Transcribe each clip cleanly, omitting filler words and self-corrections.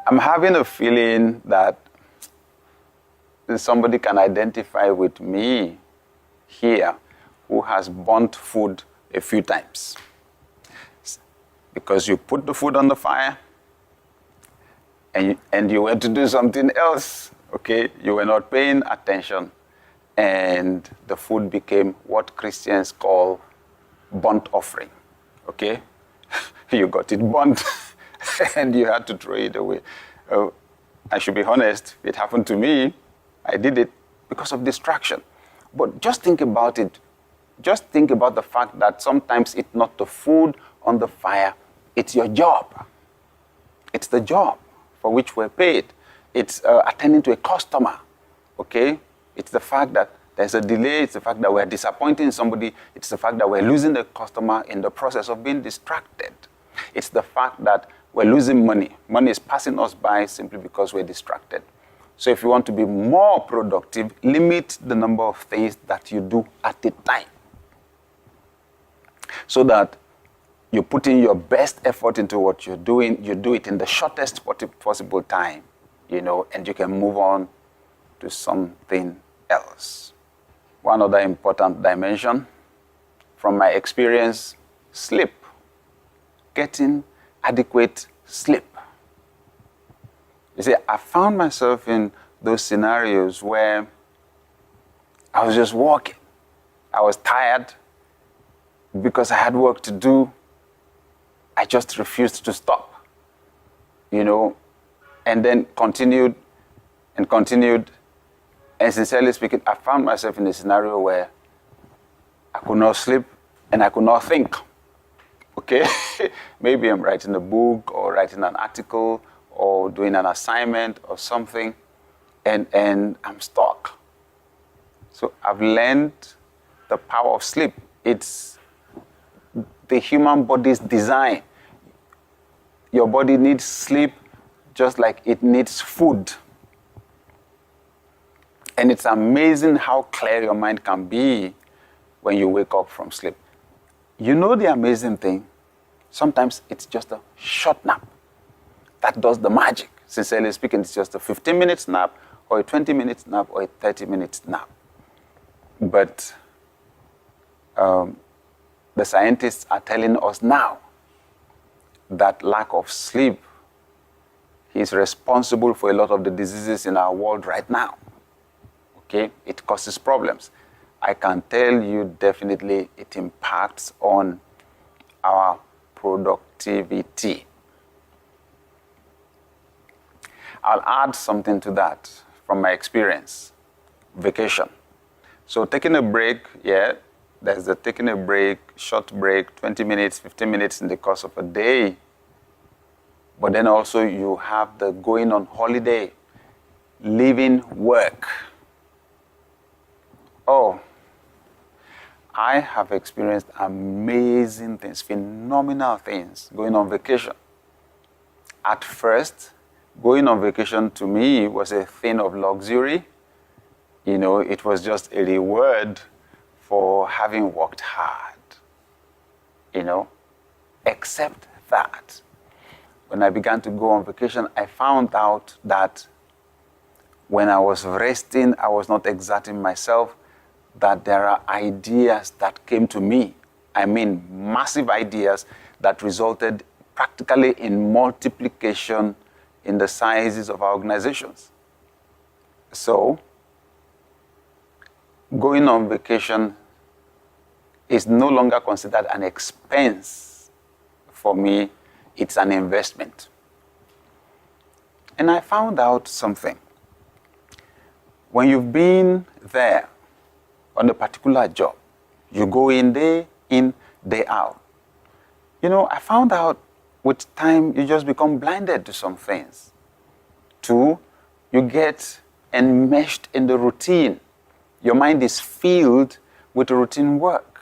I'm having a feeling that somebody can identify with me here who has burnt food a few times. Because you put the food on the fire and you were to do something else, okay? You were not paying attention, and the food became what Christians call burnt offering, okay? You got it burnt and you had to throw it away. I should be honest, it happened to me. I did it because of distraction. But just think about it. Just think about the fact that sometimes it's not the food on the fire, it's your job. It's the job for which we're paid. It's attending to a customer, okay? It's the fact that there's a delay. It's the fact that we're disappointing somebody. It's the fact that we're losing the customer in the process of being distracted. It's the fact that we're losing money. Money is passing us by simply because we're distracted. So if you want to be more productive, limit the number of things that you do at a time, so that you put in your best effort into what you're doing. You do it in the shortest possible time, and you can move on to something else. One other important dimension, from my experience, sleep. Getting adequate sleep. You see, I found myself in those scenarios where I was just walking. I was tired because I had work to do. I just refused to stop, and then continued. And sincerely speaking, I found myself in a scenario where I could not sleep and I could not think. Okay? Maybe I'm writing a book or writing an article or doing an assignment or something, and I'm stuck. So I've learned the power of sleep. It's the human body's design. Your body needs sleep just like it needs food. And it's amazing how clear your mind can be when you wake up from sleep. You know the amazing thing? Sometimes it's just a short nap that does the magic. Sincerely speaking, it's just a 15-minute nap or a 20-minute nap or a 30-minute nap. But the scientists are telling us now that lack of sleep is responsible for a lot of the diseases in our world right now. Okay? It causes problems. I can tell you definitely it impacts on our productivity. I'll add something to that from my experience. Vacation. So taking a break, there's the taking a break, short break, 20 minutes, 15 minutes in the course of a day. But then also you have the going on holiday, leaving work. Oh, I have experienced amazing things, phenomenal things going on vacation. At first, going on vacation to me was a thing of luxury. It was just a reward for having worked hard. Except that when I began to go on vacation, I found out that when I was resting, I was not exerting myself, that there are ideas that came to me. I mean, massive ideas that resulted practically in multiplication in the sizes of our organizations. So, going on vacation is no longer considered an expense for me, it's an investment. And I found out something. When you've been there on a particular job, you go in, day out. I found out with time, you just become blinded to some things. Two, you get enmeshed in the routine. Your mind is filled with routine work.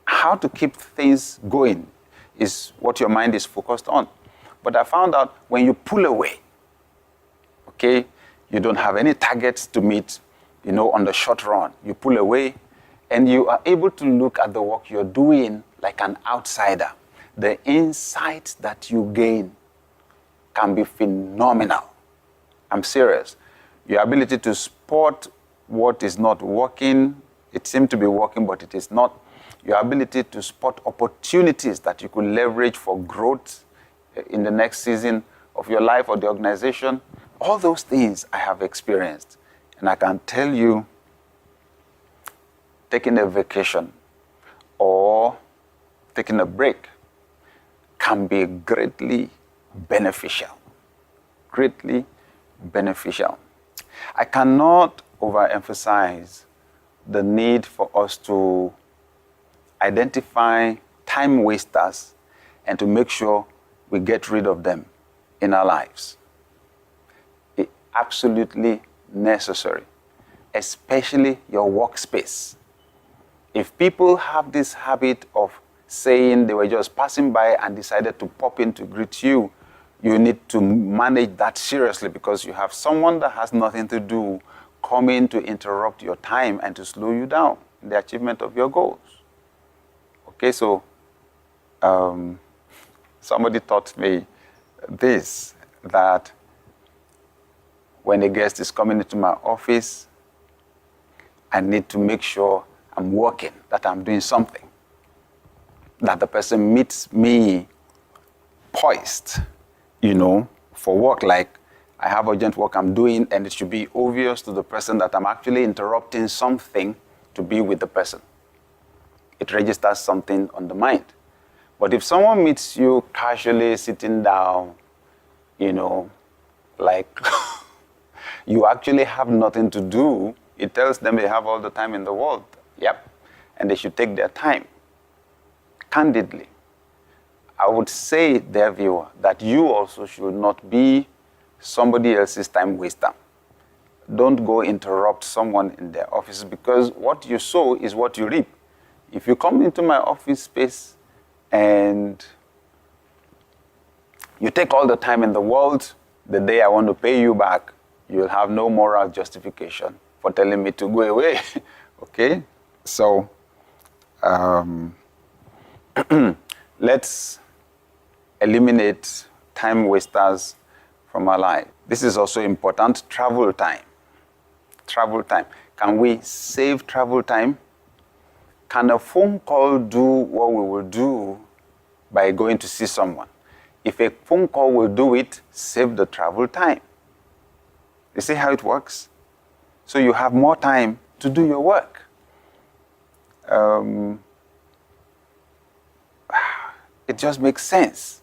How to keep things going is what your mind is focused on. But I found out when you pull away, okay, you don't have any targets to meet, on the short run. You pull away and you are able to look at the work you're doing like an outsider. The insights that you gain can be phenomenal. I'm serious. Your ability to spot what is not working, it seems to be working, but it is not. Your ability to spot opportunities that you could leverage for growth in the next season of your life or the organization, all those things I have experienced. And I can tell you, taking a vacation or taking a break can be greatly beneficial. Greatly beneficial. I cannot overemphasize the need for us to identify time wasters and to make sure we get rid of them in our lives. It's absolutely necessary, especially your workspace. If people have this habit of saying they were just passing by and decided to pop in to greet you, you need to manage that seriously, because you have someone that has nothing to do coming to interrupt your time and to slow you down in the achievement of your goals. Okay, so somebody taught me this, that when a guest is coming into my office, I need to make sure I'm working, that I'm doing something, that the person meets me poised, for work. Like, I have urgent work I'm doing, and it should be obvious to the person that I'm actually interrupting something to be with the person. It registers something on the mind. But if someone meets you casually sitting down, like you actually have nothing to do, it tells them they have all the time in the world. Yep. And they should take their time. Candidly, I would say, dear viewer, that you also should not be somebody else's time waster. Don't go interrupt someone in their office, because what you sow is what you reap. If you come into my office space and you take all the time in the world, the day I want to pay you back, you'll have no moral justification for telling me to go away. Okay? So, let's eliminate time wasters from our life. This is also important. Travel time. Travel time. Can we save travel time? Can a phone call do what we will do by going to see someone? If a phone call will do it, save the travel time. You see how it works? So you have more time to do your work. It just makes sense.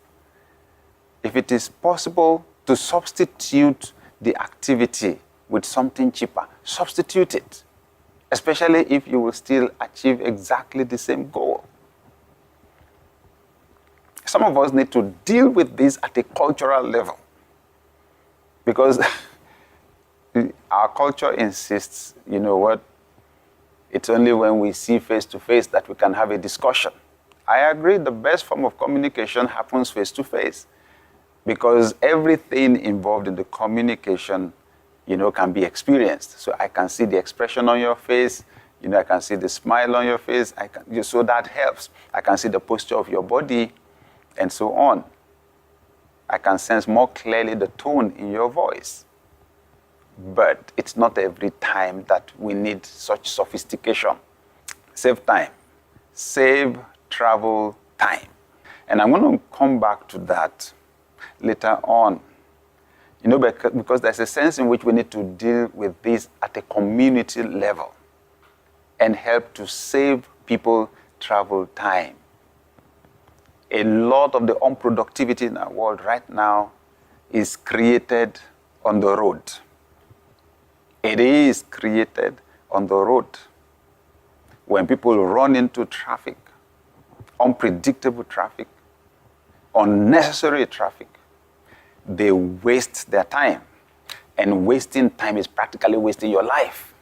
If it is possible to substitute the activity with something cheaper, substitute it. Especially if you will still achieve exactly the same goal. Some of us need to deal with this at a cultural level, because our culture insists, it's only when we see face to face that we can have a discussion. I agree, the best form of communication happens face to face, because everything involved in the communication, can be experienced. So I can see the expression on your face, I can see the smile on your face, so that helps. I can see the posture of your body, and so on. I can sense more clearly the tone in your voice. But it's not every time that we need such sophistication. Save time. Save travel time. And I'm going to come back to that later on. Because there's a sense in which we need to deal with this at a community level and help to save people travel time. A lot of the unproductivity in our world right now is created on the road. It is created on the road. When people run into traffic, unpredictable traffic, unnecessary traffic, they waste their time. And wasting time is practically wasting your life.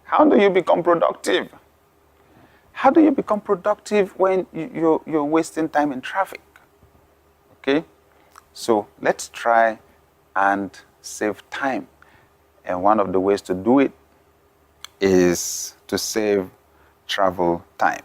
How do you become productive? How do you become productive when you're wasting time in traffic? Okay? So let's try and save time. And one of the ways to do it is to save travel time.